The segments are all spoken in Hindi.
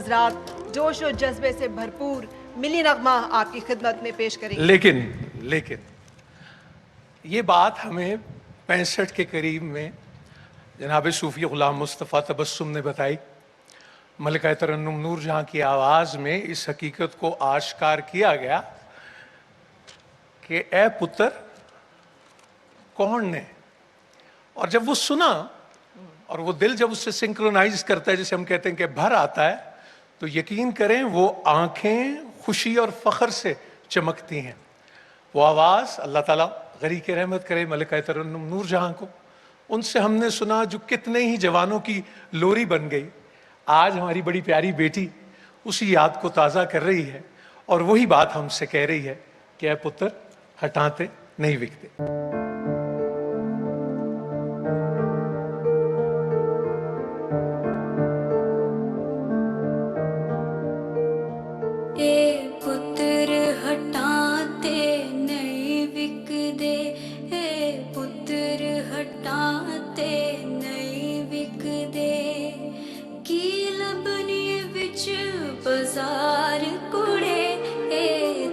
हजरात जोश और जज्बे से भरपूर मिली नगमा आपकी खिदमत में पेश करेंगे। लेकिन ये बात हमें 65 के करीब में जनाब सूफी गुलाम मुस्तफ़ा तबस्सुम ने बताई। मलिका तरन्नुम नूर जहां की आवाज़ में इस हकीकत को आश्कार किया गया कि ए पुत्र कौन ने, और जब वो सुना और वो दिल जब उससे सिंक्रोनाइज करता है, जैसे हम कहते हैं कि भर आता है, तो यकीन करें वो आंखें खुशी और फख्र से चमकती हैं। वो आवाज़ अल्लाह ताला गरी के रहमत करे मलिका तरन्नुम नूर जहां को, उनसे हमने सुना जो कितने ही जवानों की लोरी बन गई। आज हमारी बड़ी प्यारी बेटी उसी याद को ताज़ा कर रही है और वही बात हमसे कह रही है कि ऐ पुत्र हटाते नहीं बिकते। बाजार कुड़े ए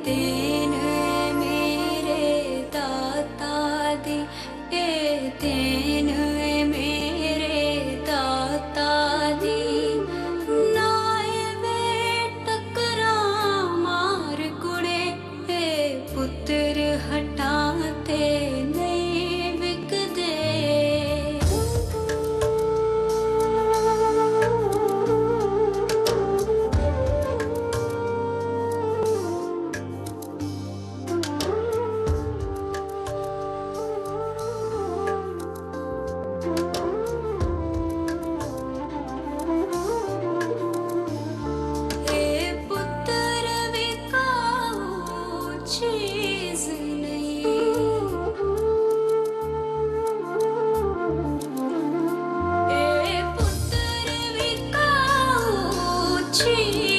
दिन मेरे दाता दी, ए दिन मेरे दाता दी, नाए वे टकरा मार कुड़े ए पुत्र हटाते नहीं बिकदे। चीज नहीं ए पुत्र विकाऊ चीज